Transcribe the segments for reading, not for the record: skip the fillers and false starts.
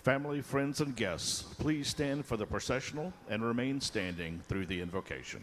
Family, friends, and guests, please stand for the processional and remain standing through the invocation.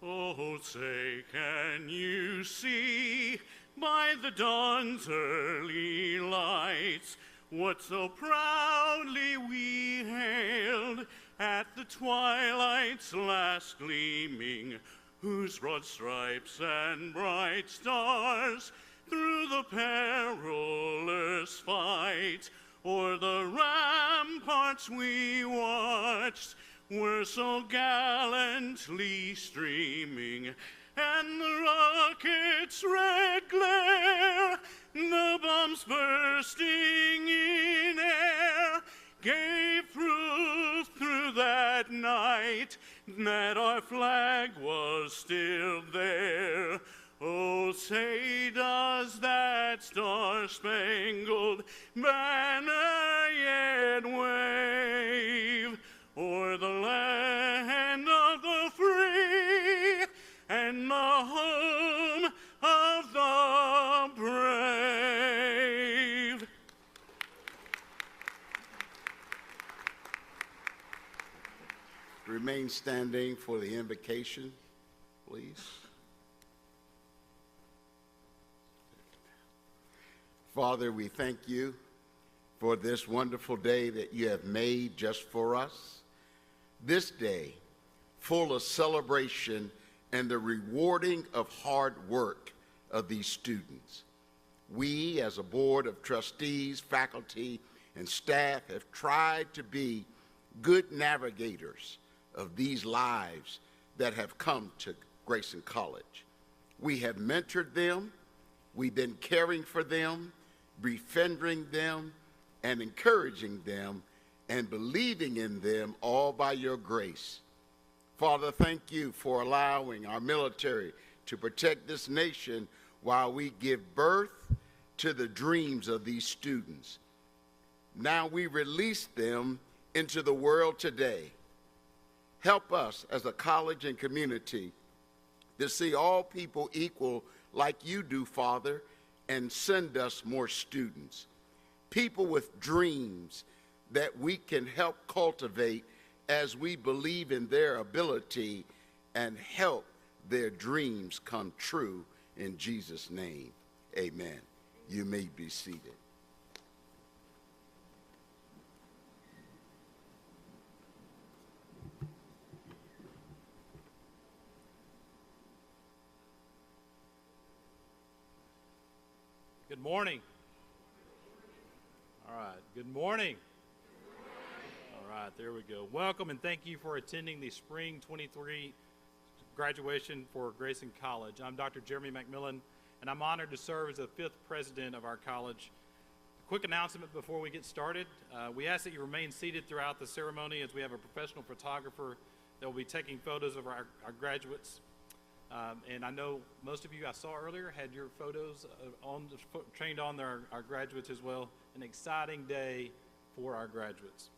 Oh, say, can you see by the dawn's early lights what so proudly we hailed at the twilight's last gleaming, whose broad stripes and bright stars through the perilous fight o'er the ramparts we watched were so gallantly streaming, and the rocket's red glare, the bombs bursting in air, gave proof through that night that our flag was still there. Oh, say, does that star-spangled banner yet wave o'er the land of the free and the home of the brave? Remain standing for the invocation, please. Father, we thank you for this wonderful day that you have made just for us. This day, full of celebration and the rewarding of hard work of these students. We, as a board of trustees, faculty, and staff, have tried to be good navigators of these lives that have come to Grayson College. We have mentored them, we've been caring for them, befriending them, and encouraging them, and believing in them all by your grace. Father, thank you for allowing our military to protect this nation while we give birth to the dreams of these students. Now we release them into the world today. Help us as a college and community to see all people equal like you do, Father, and send us more students, people with dreams that we can help cultivate as we believe in their ability and help their dreams come true. In Jesus' name, amen. You may be seated. Good morning. All right, good morning. All right, there we go. Welcome and thank you for attending the Spring 23 graduation for Grayson College. I'm Dr. Jeremy McMillan, and I'm honored to serve as the 5th president of our college. A quick announcement before we get started. We ask that you remain seated throughout the ceremony as we have a professional photographer that will be taking photos of our graduates. And I know most of you I saw earlier had your photos trained on our graduates as well. An exciting day for our graduates.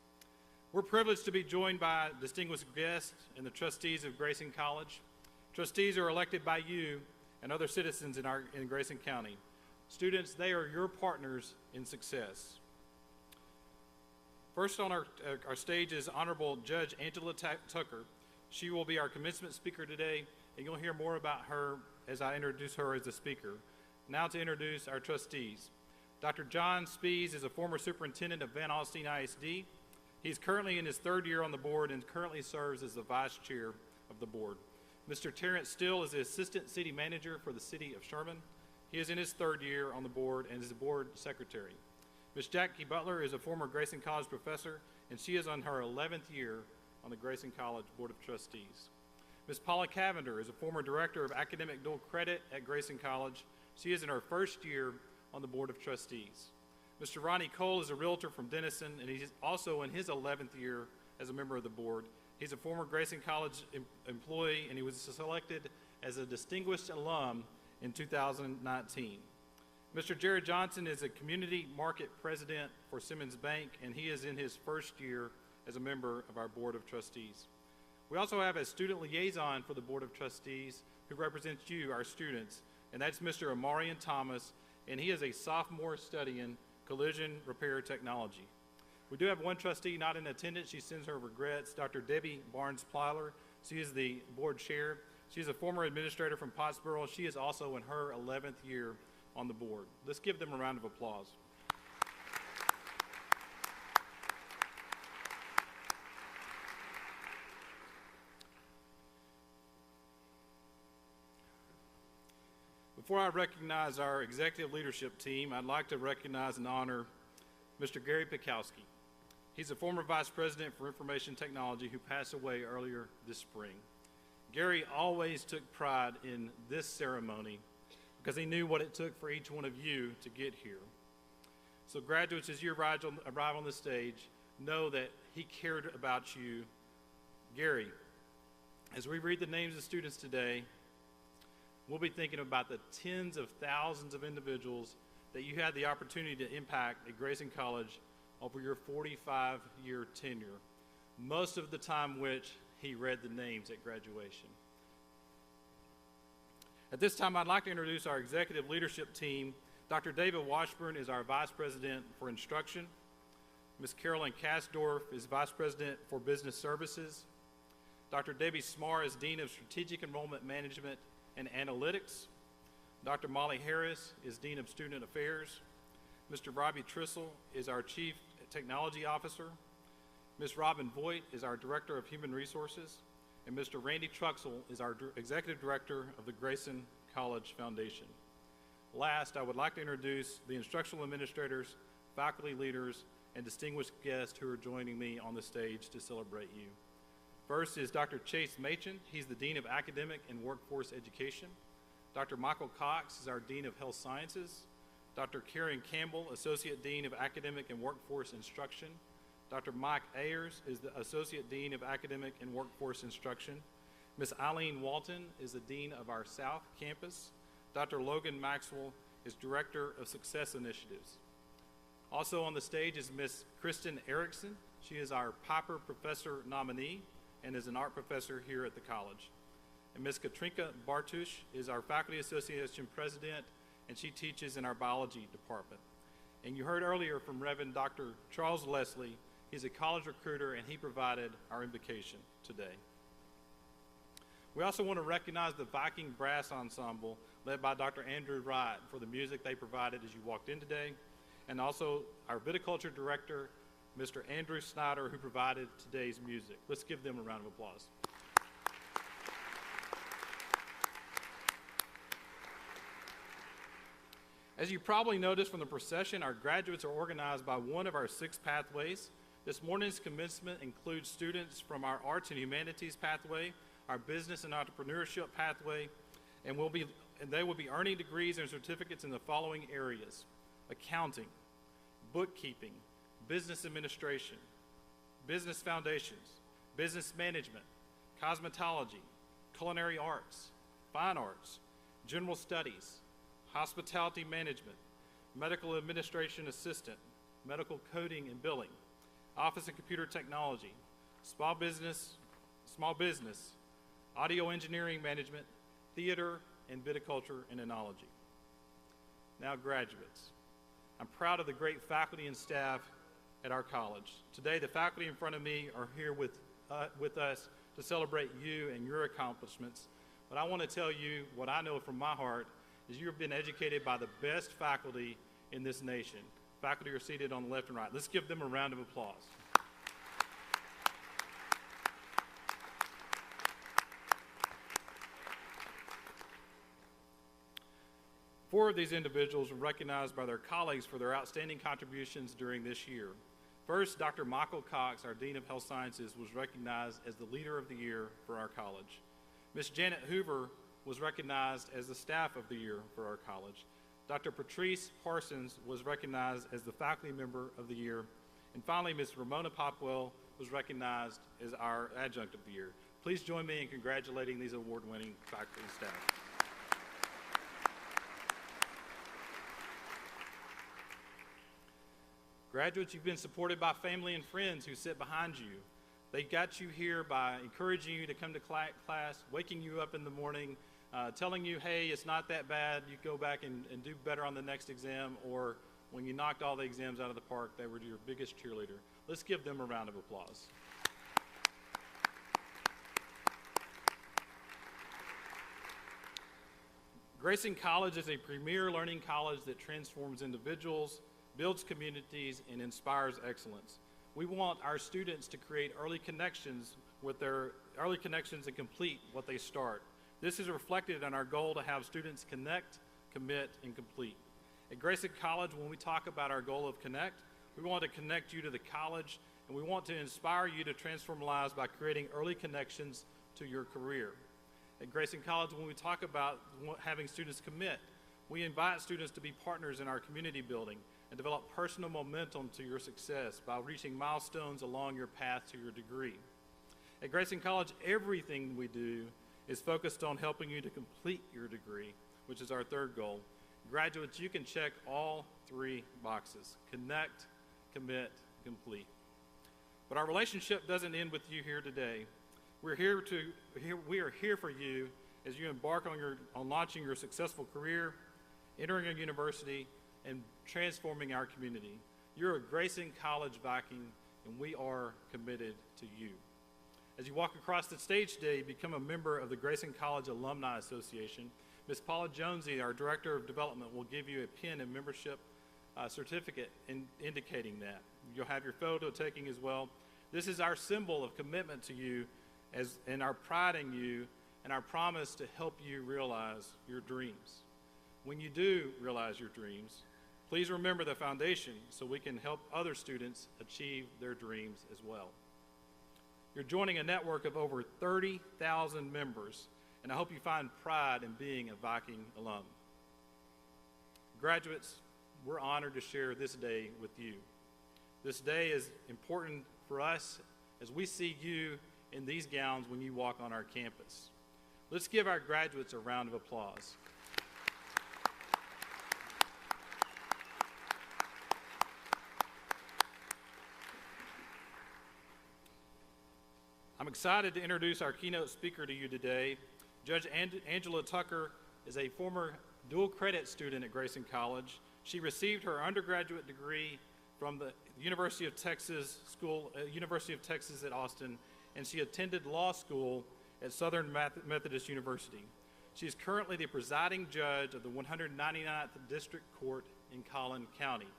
We're privileged to be joined by distinguished guests and the trustees of Grayson College. Trustees are elected by you and other citizens in Grayson County. Students, they are your partners in success. First on our stage is Honorable Judge Angela Tucker. She will be our commencement speaker today, and you'll hear more about her as I introduce her as a speaker. Now to introduce our trustees. Dr. John Spees is a former superintendent of Van Alstyne ISD. He's currently in his 3rd year on the board and currently serves as the vice chair of the board. Mr. Terrence Still is the assistant city manager for the city of Sherman. He is in his 3rd year on the board and is the board secretary. Ms. Jackie Butler is a former Grayson College professor, and she is on her 11th year on the Grayson College Board of Trustees. Ms. Paula Cavender is a former director of academic dual credit at Grayson College. She is in her 1st year on the Board of Trustees. Mr. Ronnie Cole is a realtor from Denison, and he's also in his 11th year as a member of the board. He's a former Grayson College employee, and he was selected as a distinguished alum in 2019. Mr. Jared Johnson is a community market president for Simmons Bank, and he is in his first year as a member of our Board of Trustees. We also have a student liaison for the Board of Trustees who represents you, our students, and that's Mr. Amarian Thomas, and he is a sophomore studying collision repair technology. We do have one trustee not in attendance. She sends her regrets, Dr. Debbie Barnes-Plyler. She is the board chair. She's a former administrator from Pottsboro. She is also in her 11th year on the board. Let's give them a round of applause. Before I recognize our executive leadership team, I'd like to recognize and honor Mr. Gary Pikowski. He's a former vice president for information technology who passed away earlier this spring. Gary always took pride in this ceremony because he knew what it took for each one of you to get here. So graduates, as you arrive on the stage, know that he cared about you. Gary, as we read the names of students today, we'll be thinking about the tens of thousands of individuals that you had the opportunity to impact at Grayson College over your 45-year tenure, most of the time which he read the names at graduation. At this time, I'd like to introduce our executive leadership team. Dr. David Washburn is our Vice President for Instruction. Ms. Carolyn Kasdorf is Vice President for Business Services. Dr. Debbie Smar is Dean of Strategic Enrollment Management and Analytics. Dr. Molly Harris is Dean of Student Affairs. Mr. Robbie Trissel is our Chief Technology Officer. Ms. Robin Voigt is our Director of Human Resources. And Mr. Randy Truxell is our Executive Director of the Grayson College Foundation. Last, I would like to introduce the instructional administrators, faculty leaders, and distinguished guests who are joining me on the stage to celebrate you. First is Dr. Chase Machen. He's the Dean of Academic and Workforce Education. Dr. Michael Cox is our Dean of Health Sciences. Dr. Karen Campbell, Associate Dean of Academic and Workforce Instruction. Dr. Mike Ayers is the Associate Dean of Academic and Workforce Instruction. Ms. Eileen Walton is the Dean of our South Campus. Dr. Logan Maxwell is Director of Success Initiatives. Also on the stage is Ms. Kristen Erickson. She is our Piper Professor nominee and is an art professor here at the college. And Ms. Katrinka Bartush is our Faculty Association President, and she teaches in our biology department. And you heard earlier from Reverend Dr. Charles Leslie. He's a college recruiter, and he provided our invocation today. We also want to recognize the Viking Brass Ensemble led by Dr. Andrew Wright for the music they provided as you walked in today, and also our viticulture director, Mr. Andrew Snyder, who provided today's music. Let's give them a round of applause. As you probably noticed from the procession, our graduates are organized by one of our 6 pathways. This morning's commencement includes students from our Arts and Humanities pathway, our Business and Entrepreneurship pathway, and they will be earning degrees and certificates in the following areas: accounting, bookkeeping, business administration, business foundations, business management, cosmetology, culinary arts, fine arts, general studies, hospitality management, medical administration assistant, medical coding and billing, office and computer technology, small business, audio engineering management, theater, and viticulture and enology. Now, graduates, I'm proud of the great faculty and staff at our college. Today, the faculty in front of me are here with us to celebrate you and your accomplishments. But I want to tell you what I know from my heart is you have been educated by the best faculty in this nation. Faculty are seated on the left and right. Let's give them a round of applause. Four of these individuals were recognized by their colleagues for their outstanding contributions during this year. First, Dr. Michael Cox, our Dean of Health Sciences, was recognized as the Leader of the Year for our college. Ms. Janet Hoover was recognized as the Staff of the Year for our college. Dr. Patrice Parsons was recognized as the Faculty Member of the Year. And finally, Ms. Ramona Popwell was recognized as our Adjunct of the Year. Please join me in congratulating these award-winning faculty and staff. Graduates, you've been supported by family and friends who sit behind you. They got you here by encouraging you to come to class, waking you up in the morning, telling you, hey, it's not that bad, you go back and do better on the next exam, or when you knocked all the exams out of the park, they were your biggest cheerleader. Let's give them a round of applause. Grayson College is a premier learning college that transforms individuals, builds communities, and inspires excellence. We want our students to create early connections and complete what they start. This is reflected in our goal to have students connect, commit, and complete. At Grayson College, when we talk about our goal of connect, we want to connect you to the college, and we want to inspire you to transform lives by creating early connections to your career. At Grayson College, when we talk about having students commit, we invite students to be partners in our community building and develop personal momentum to your success by reaching milestones along your path to your degree. At Grayson College, everything we do is focused on helping you to complete your degree, which is our third goal. Graduates, you can check all three boxes: connect, commit, complete. But our relationship doesn't end with you here today. We are here for you as you embark on launching your successful career, entering a university, and transforming our community. You're a Grayson College Viking, and we are committed to you. As you walk across the stage today, become a member of the Grayson College Alumni Association. Ms. Paula Jonesy, our Director of Development, will give you a pin and membership certificate indicating that. You'll have your photo taking as well. This is our symbol of commitment to you and our pride in you and our promise to help you realize your dreams. When you do realize your dreams, please remember the foundation so we can help other students achieve their dreams as well. You're joining a network of over 30,000 members, and I hope you find pride in being a Viking alum. Graduates, we're honored to share this day with you. This day is important for us as we see you in these gowns when you walk on our campus. Let's give our graduates a round of applause. I'm excited to introduce our keynote speaker to you today. Judge Angela Tucker is a former dual credit student at Grayson College. She received her undergraduate degree from the University of Texas at Austin, and she attended law school at Southern Methodist University. She is currently the presiding judge of the 199th District Court in Collin County,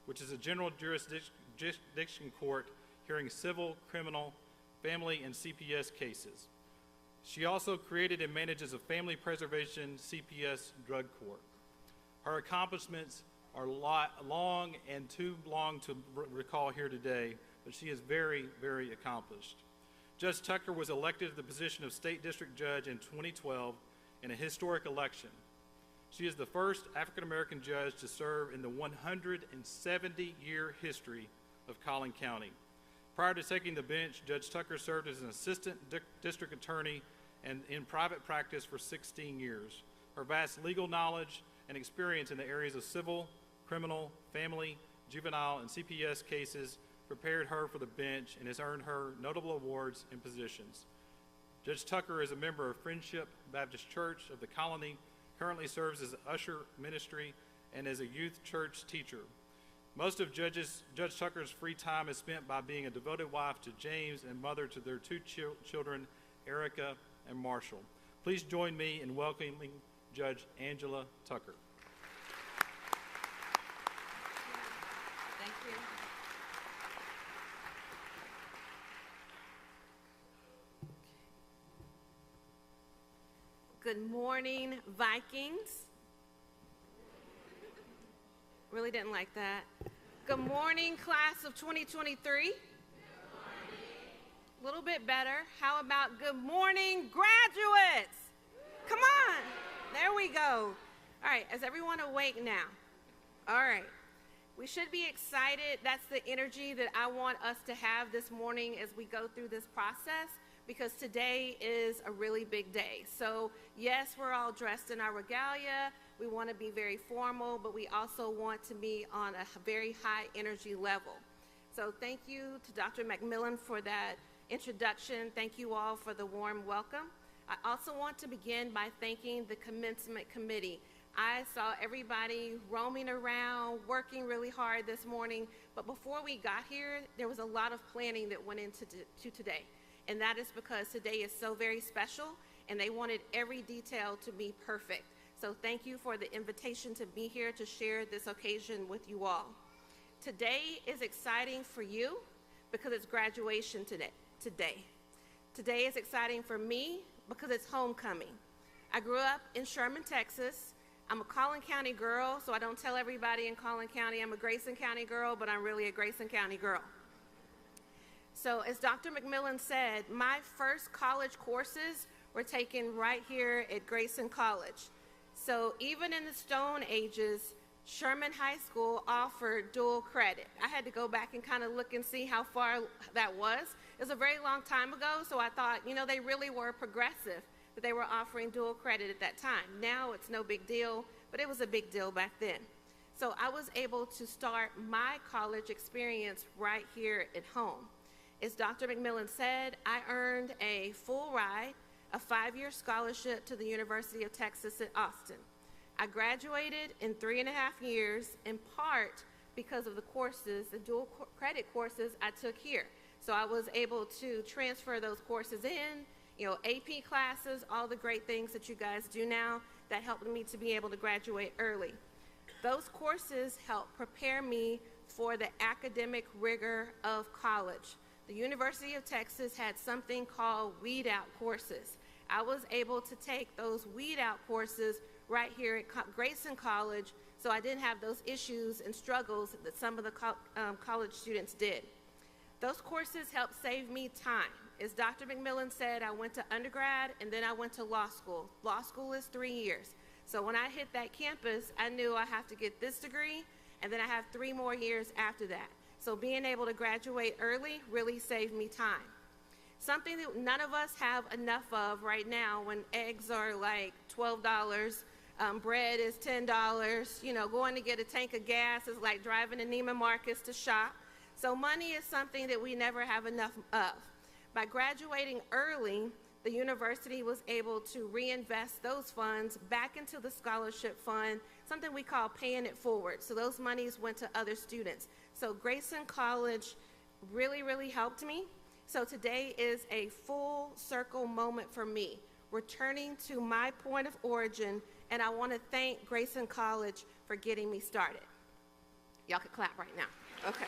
which is a general jurisdiction court hearing civil, criminal, family, and CPS cases. She also created and manages a family preservation CPS drug court. Her accomplishments are long and too long to recall here today, but she is very, very accomplished. Judge Tucker was elected to the position of State District Judge in 2012 in a historic election. She is the first African-American judge to serve in the 170-year history of Collin County. Prior to taking the bench, Judge Tucker served as an assistant district attorney and in private practice for 16 years. Her vast legal knowledge and experience in the areas of civil, criminal, family, juvenile, and CPS cases prepared her for the bench and has earned her notable awards and positions. Judge Tucker is a member of Friendship Baptist Church of the Colony, currently serves as an usher ministry and as a youth church teacher. Most of Judge Tucker's free time is spent by being a devoted wife to James and mother to their two children, Erica and Marshall. Please join me in welcoming Judge Angela Tucker. Thank you. Good morning, Vikings. Really didn't like that. Good morning, class of 2023. A little bit better. How about good morning, graduates? Come on. There we go. All right, is everyone awake now? All right. We should be excited. That's the energy that I want us to have this morning as we go through this process, because today is a really big day. So yes, we're all dressed in our regalia. We want to be very formal, but we also want to be on a very high energy level. So thank you to Dr. McMillan for that introduction. Thank you all for the warm welcome. I also want to begin by thanking the Commencement Committee. I saw everybody roaming around, working really hard this morning, but before we got here, there was a lot of planning that went into today. And that is because today is so very special, and they wanted every detail to be perfect. So thank you for the invitation to be here to share this occasion with you all. Today is exciting for you because it's graduation today. Today is exciting for me because it's homecoming. I grew up in Sherman, Texas. I'm a Collin County girl, so I don't tell everybody in Collin County I'm a Grayson County girl, but I'm really a Grayson County girl. So as Dr. McMillan said, my first college courses were taken right here at Grayson College. So even in the Stone Ages, Sherman High School offered dual credit. I had to go back and kind of look and see how far that was. It was a very long time ago, so I thought, you know, they really were progressive, that they were offering dual credit at that time. Now it's no big deal, but it was a big deal back then. So I was able to start my college experience right here at home. As Dr. McMillan said, I earned a full ride, a 5-year scholarship to the University of Texas at Austin. I graduated in 3.5 years, in part because of the courses, the dual credit courses I took here. So I was able to transfer those courses in, you know, AP classes, all the great things that you guys do now that helped me to be able to graduate early. Those courses helped prepare me for the academic rigor of college. The University of Texas had something called weed out courses. I was able to take those weed out courses right here at Grayson College, so I didn't have those issues and struggles that some of the college students did. Those courses helped save me time. As Dr. McMillan said, I went to undergrad and then I went to law school. Law school is 3 years. So when I hit that campus, I knew I have to get this degree, and then I have 3 more years after that. So being able to graduate early really saved me time. Something that none of us have enough of right now when eggs are like $12, bread is $10, you know, going to get a tank of gas is like driving to Neiman Marcus to shop. So money is something that we never have enough of. By graduating early, the university was able to reinvest those funds back into the scholarship fund, something we call paying it forward. So those monies went to other students. So Grayson College really, really helped me. So today is a full circle moment for me, returning to my point of origin, and I want to thank Grayson College for getting me started. Y'all can clap right now. Okay.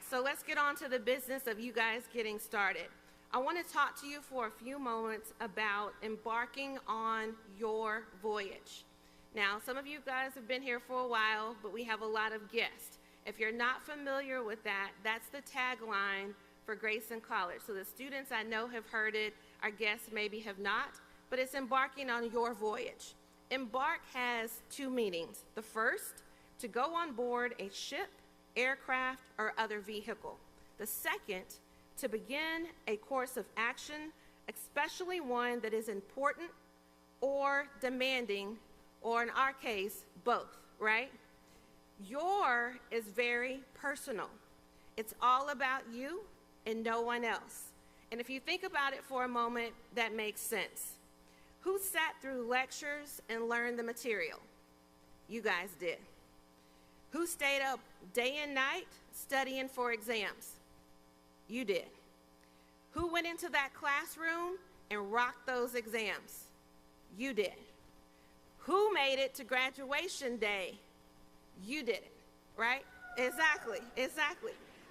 So let's get on to the business of you guys getting started. I want to talk to you for a few moments about embarking on your voyage. Now, some of you guys have been here for a while, but we have a lot of guests. If you're not familiar with that, that's the tagline for Grayson College. So the students I know have heard it, our guests maybe have not, but it's embarking on your voyage. Embark has 2 meanings. The first, to go on board a ship, aircraft, or other vehicle. The second, to begin a course of action, especially one that is important or demanding, or in our case, both, right? Your is very personal. It's all about you and no one else. And if you think about it for a moment, that makes sense. Who sat through lectures and learned the material? You guys did. Who stayed up day and night studying for exams? You did. Who went into that classroom and rocked those exams? You did. Who made it to graduation day? You did it, right? Exactly.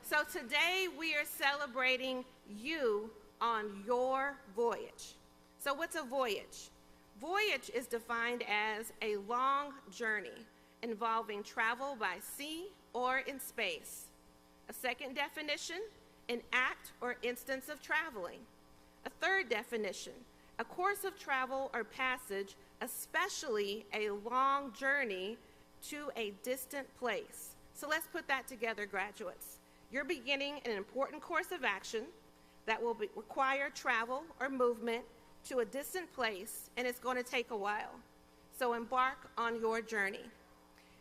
So today we are celebrating you on your voyage. So what's a voyage? Voyage is defined as a long journey involving travel by sea or in space. A second definition, an act or instance of traveling. A third definition, a course of travel or passage, especially a long journey to a distant place. So let's put that together, graduates. You're beginning an important course of action that will require travel or movement to a distant place, and it's going to take a while. So embark on your journey.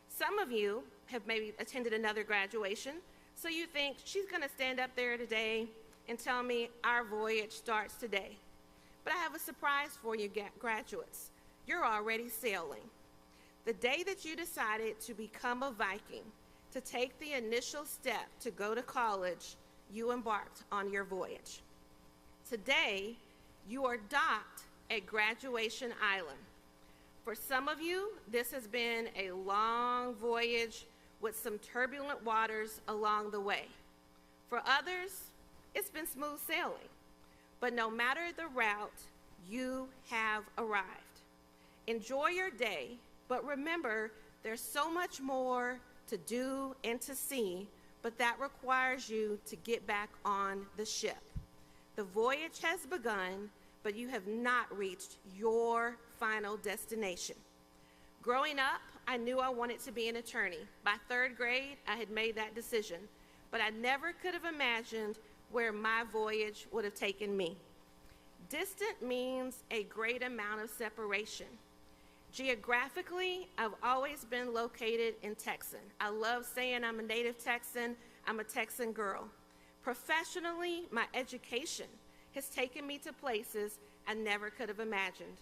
Some of you have maybe attended another graduation, so you think she's going to stand up there today and tell me our voyage starts today. But I have a surprise for you, graduates. You're already sailing. The day that you decided to become a Viking, to take the initial step to go to college, you embarked on your voyage. Today, you are docked at Graduation Island. For some of you, this has been a long voyage with some turbulent waters along the way. For others, it's been smooth sailing. But no matter the route, you have arrived. Enjoy your day, but remember, there's so much more to do and to see, but that requires you to get back on the ship. The voyage has begun, but you have not reached your final destination. Growing up, I knew I wanted to be an attorney. By third grade, I had made that decision, but I never could have imagined where my voyage would have taken me. Distant means a great amount of separation. Geographically, I've always been located in Texas. I love saying I'm a native Texan. I'm a Texan girl. Professionally, my education has taken me to places I never could have imagined.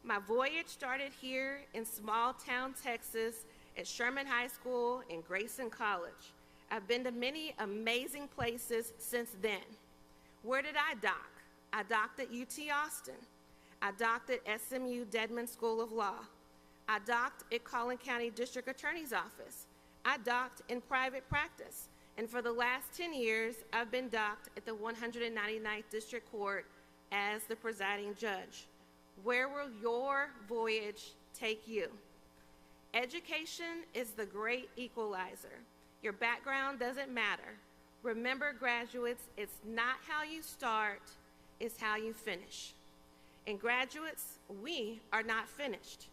My voyage started here in small town Texas at Sherman High School and Grayson College. I've been to many amazing places since then. Where did I dock? I docked at UT Austin. I docked at SMU Dedman School of Law. I docked at Collin County District Attorney's Office. I docked in private practice. And for the last 10 years, I've been docked at the 199th District Court as the presiding judge. Where will your voyage take you? Education is the great equalizer. Your background doesn't matter. Remember, graduates, it's not how you start, it's how you finish. And graduates, we are not finished.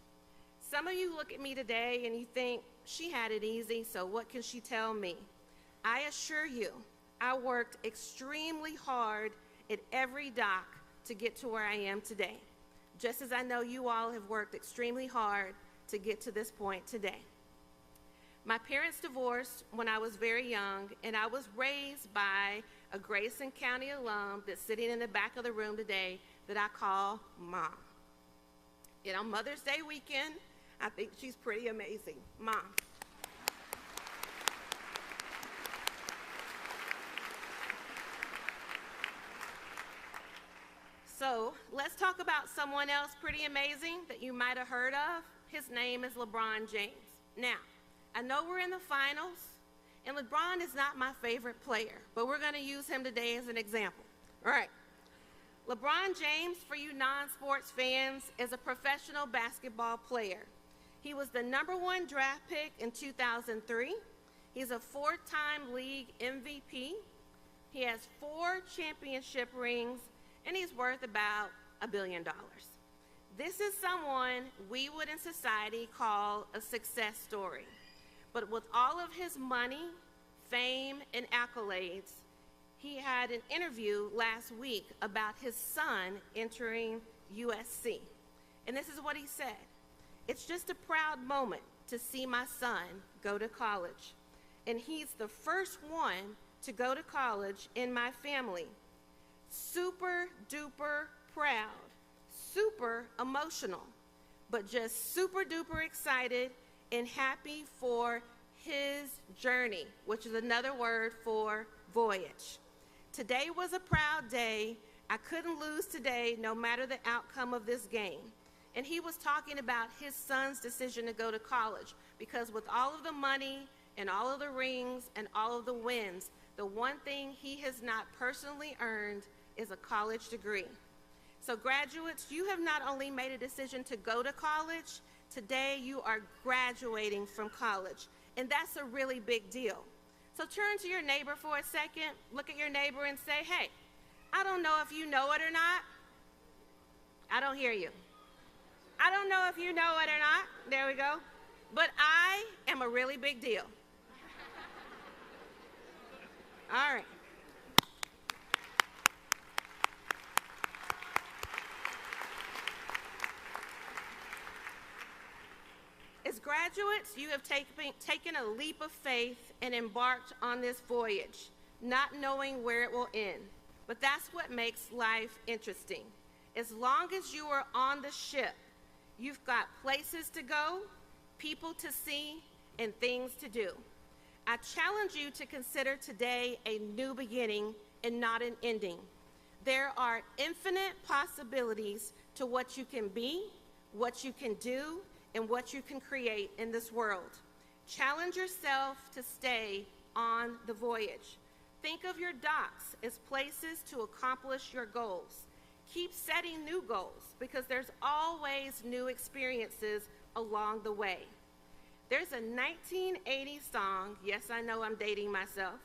Some of you look at me today and you think, she had it easy, so what can she tell me? I assure you, I worked extremely hard at every dock to get to where I am today, just as I know you all have worked extremely hard to get to this point today. My parents divorced when I was very young, and I was raised by a Grayson County alum that's sitting in the back of the room today that I call Mom. And on Mother's Day weekend, I think she's pretty amazing. Mom. So let's talk about someone else pretty amazing that you might have heard of. His name is LeBron James. Now, I know we're in the finals, and LeBron is not my favorite player, but we're going to use him today as an example. All right. LeBron James, for you non-sports fans, is a professional basketball player. He was the #1 draft pick in 2003. He's a 4-time league MVP. He has 4 championship rings, and he's worth about $1 billion. This is someone we would in society call a success story. But with all of his money, fame, and accolades, he had an interview last week about his son entering USC. And this is what he said. It's just a proud moment to see my son go to college. And he's the first one to go to college in my family. Super duper proud, super emotional, but just super duper excited and happy for his journey, which is another word for voyage. Today was a proud day. I couldn't lose today, no matter the outcome of this game. And he was talking about his son's decision to go to college, because with all of the money and all of the rings and all of the wins, the one thing he has not personally earned is a college degree. So graduates, you have not only made a decision to go to college, today you are graduating from college. And that's a really big deal. So turn to your neighbor for a second, look at your neighbor and say, hey, I don't know if you know it or not. I don't hear you. I don't know if you know it or not. There we go. But I am a really big deal. All right. graduates, you have taken a leap of faith and embarked on this voyage, not knowing where it will end. But that's what makes life interesting. As long as you are on the ship, you've got places to go, people to see, and things to do. I challenge you to consider today a new beginning and not an ending. There are infinite possibilities to what you can be, what you can do, and what you can create in this world. Challenge yourself to stay on the voyage. Think of your docks as places to accomplish your goals. Keep setting new goals because there's always new experiences along the way. There's a 1980 song, yes, I know I'm dating myself.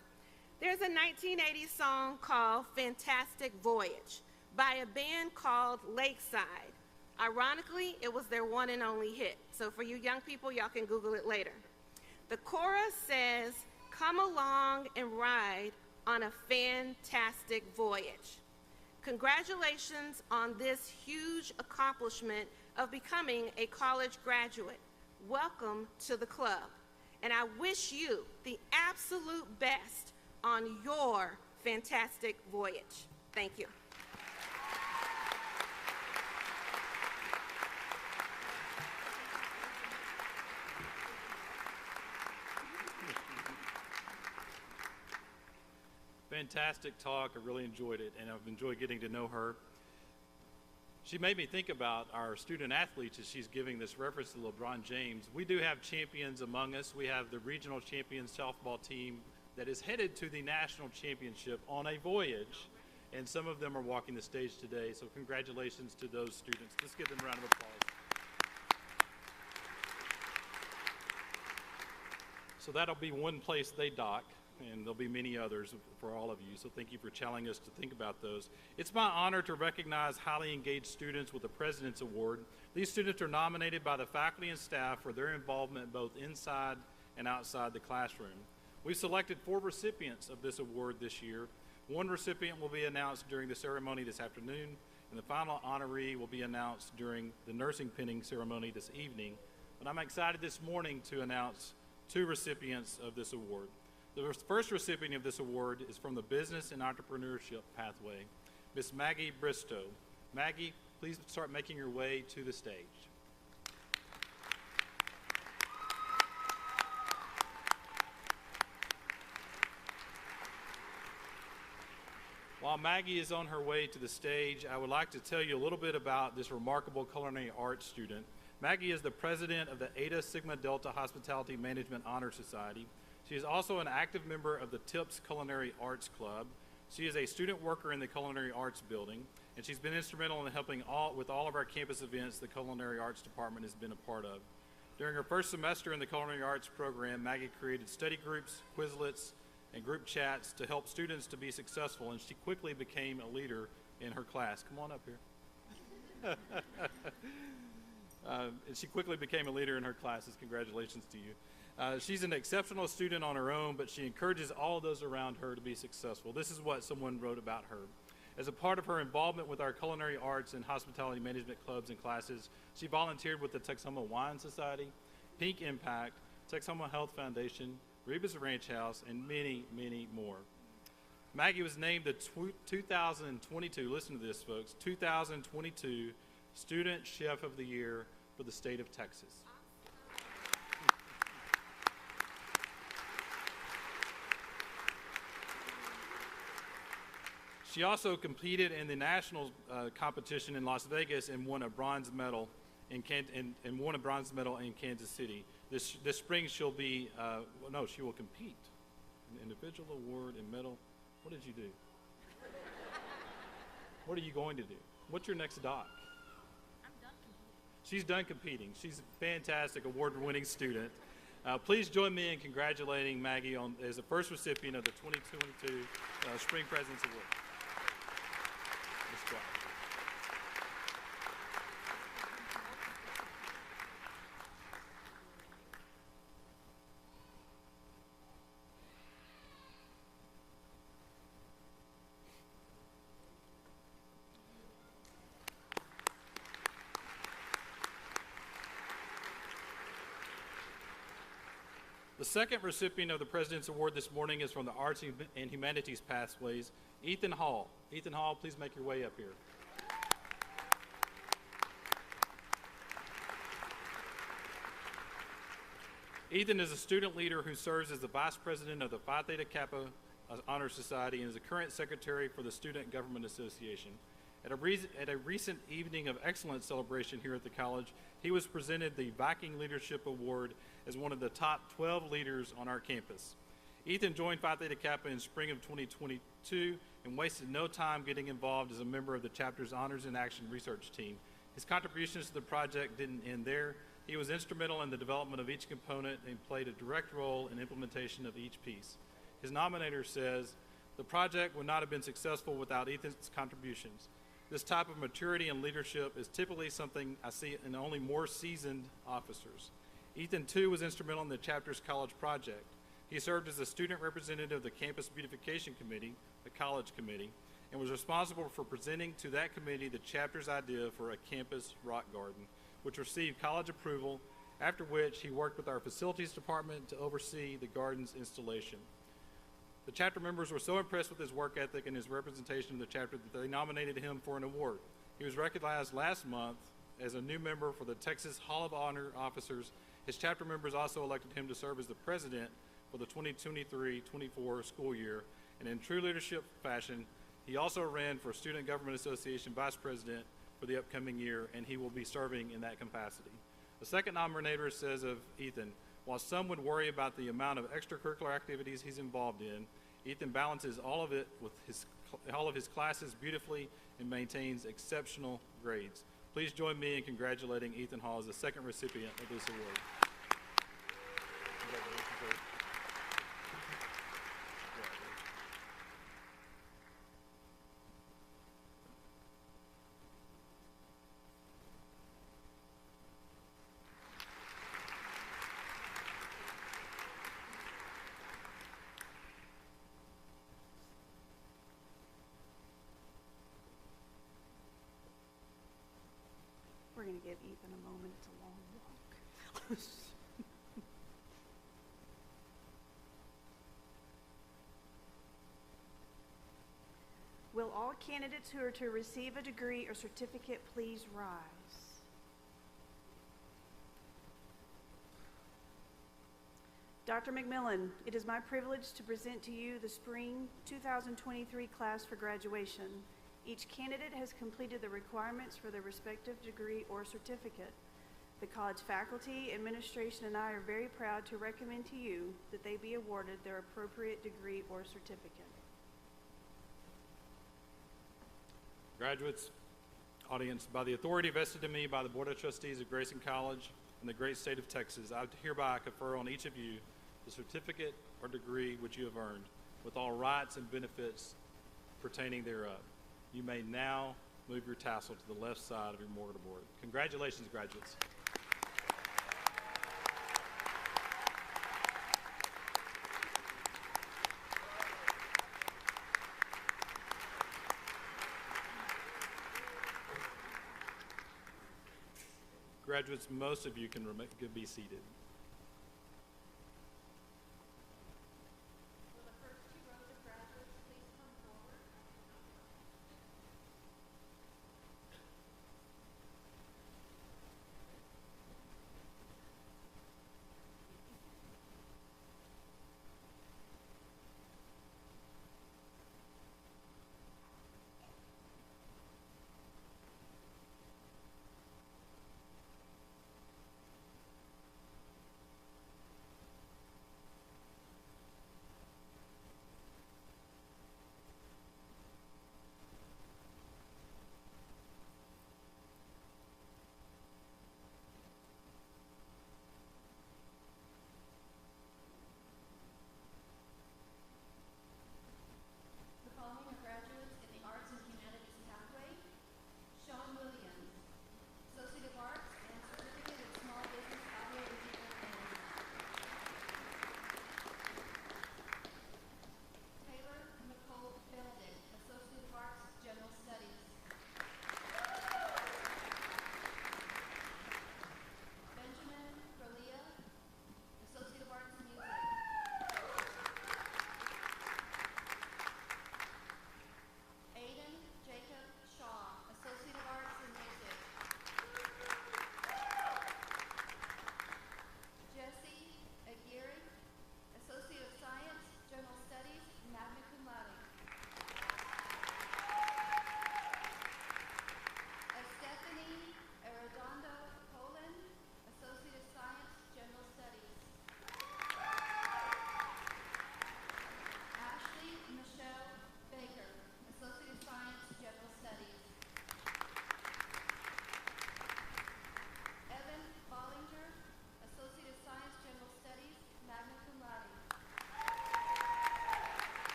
There's a 1980 song called Fantastic Voyage by a band called Lakeside. Ironically, it was their one and only hit. So for you young people, y'all can Google it later. The chorus says, "Come along and ride on a fantastic voyage." Congratulations on this huge accomplishment of becoming a college graduate. Welcome to the club. And I wish you the absolute best on your fantastic voyage. Thank you. Fantastic talk. I really enjoyed it, and I've enjoyed getting to know her. She made me think about our student athletes as she's giving this reference to LeBron James. We do have champions among us. We have the regional champion softball team that is headed to the national championship on a voyage, and some of them are walking the stage today, so congratulations to those students. Let's give them a round of applause. So that'll be one place they dock, and there'll be many others for all of you, so thank you for challenging us to think about those. It's my honor to recognize highly engaged students with the President's Award. These students are nominated by the faculty and staff for their involvement both inside and outside the classroom. We've selected 4 recipients of this award this year. One recipient will be announced during the ceremony this afternoon, and the final honoree will be announced during the nursing pinning ceremony this evening. But I'm excited this morning to announce 2 recipients of this award. The first recipient of this award is from the Business and Entrepreneurship Pathway, Miss Maggie Bristow. Maggie, please start making your way to the stage. While Maggie is on her way to the stage, I would like to tell you a little bit about this remarkable culinary arts student. Maggie is the president of the Eta Sigma Delta Hospitality Management Honor Society. She is also an active member of the TIPS Culinary Arts Club. She is a student worker in the Culinary Arts Building, and she's been instrumental in helping with all of our campus events the Culinary Arts Department has been a part of. During her first semester in the Culinary Arts program, Maggie created study groups, Quizlets, and group chats to help students to be successful, and she quickly became a leader in her class. Come on up here. And she quickly became a leader in her classes. Congratulations to you. She's an exceptional student on her own, but she encourages all of those around her to be successful. This is what someone wrote about her. As a part of her involvement with our culinary arts and hospitality management clubs and classes, she volunteered with the Texoma Wine Society, Pink Impact, Texoma Health Foundation, Reba's Ranch House, and many, many more. Maggie was named the 2022, listen to this folks, 2022 Student Chef of the Year for the state of Texas. She also competed in the national competition in Las Vegas and won a bronze medal in Kansas City. This spring she'll be, she will compete. An individual award and medal. What did you do? What are you going to do? What's your next doc? I'm done competing. She's done competing. She's a fantastic award-winning student. Please join me in congratulating Maggie as the first recipient of the 2022 Spring President's Award. Let's go. The second recipient of the President's Award this morning is from the Arts and Humanities Pathways, Ethan Hall. Ethan Hall, please make your way up here. Ethan is a student leader who serves as the Vice President of the Phi Theta Kappa Honor Society and is the current Secretary for the Student Government Association. At a recent Evening of Excellence celebration here at the college, he was presented the Viking Leadership Award as one of the top 12 leaders on our campus. Ethan joined Phi Theta Kappa in spring of 2022 and wasted no time getting involved as a member of the chapter's Honors in Action research team. His contributions to the project didn't end there. He was instrumental in the development of each component and played a direct role in implementation of each piece. His nominator says, "The project would not have been successful without Ethan's contributions. This type of maturity and leadership is typically something I see in only more seasoned officers." Ethan, too, was instrumental in the chapter's college project. He served as a student representative of the Campus Beautification Committee, the college committee, and was responsible for presenting to that committee the chapter's idea for a campus rock garden, which received college approval, after which he worked with our facilities department to oversee the garden's installation. The chapter members were so impressed with his work ethic and his representation of the chapter that they nominated him for an award. He was recognized last month as a new member for the Texas Hall of Honor Officers. His chapter members also elected him to serve as the president for the 2023-24 school year, and in true leadership fashion, he also ran for Student Government Association Vice President for the upcoming year, and he will be serving in that capacity. The second nominator says of Ethan, "While some would worry about the amount of extracurricular activities he's involved in, Ethan balances all of it with all of his classes beautifully and maintains exceptional grades." Please join me in congratulating Ethan Hall as the second recipient of this award. Congratulations, sir. We're going to give Ethan a moment. It's a long walk. Will all candidates who are to receive a degree or certificate please rise? Dr. McMillan, it is my privilege to present to you the Spring 2023 class for graduation. Each candidate has completed the requirements for their respective degree or certificate. The college faculty, administration, and I are very proud to recommend to you that they be awarded their appropriate degree or certificate. Graduates, audience, by the authority vested in me by the Board of Trustees of Grayson College and the great state of Texas, I hereby confer on each of you the certificate or degree which you have earned, with all rights and benefits pertaining thereof. You may now move your tassel to the left side of your mortarboard. Congratulations, graduates. Graduates, most of you can be seated.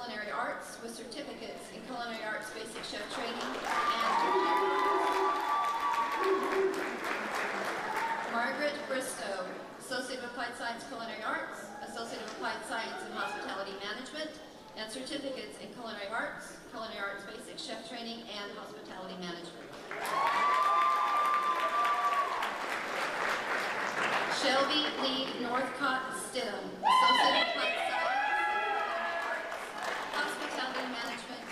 Culinary Arts with certificates in Culinary Arts Basic Chef Training and Margaret Bristow, Associate of Applied Science Culinary Arts, Associate of Applied Science in Hospitality Management, and certificates in Culinary Arts Basic Chef Training, and Hospitality Management. Shelby Lee Northcott Stidham, Associate of Applied Science, Hospitality Management,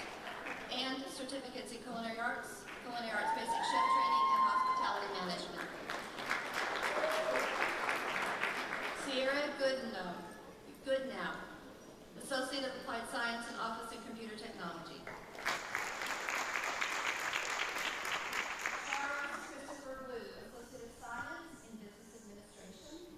and certificates in Culinary Arts Basic Chef Training, and Hospitality Management. Sierra Goodnow, Associate of Applied Science in Office and Computer Technology. Charles Christopher Wu, Associate of Science in Business Administration.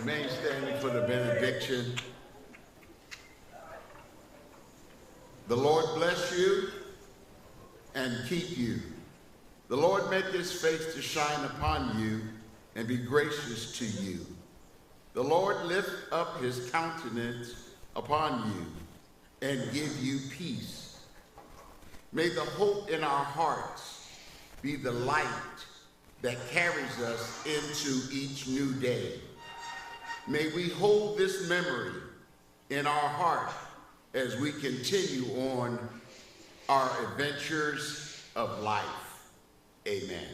Remain standing for the benediction. The Lord bless you and keep you. The Lord make his face to shine upon you and be gracious to you. The Lord lift up his countenance upon you and give you peace. May the hope in our hearts be the light that carries us into each new day. May we hold this memory in our heart as we continue on our adventures of life. Amen.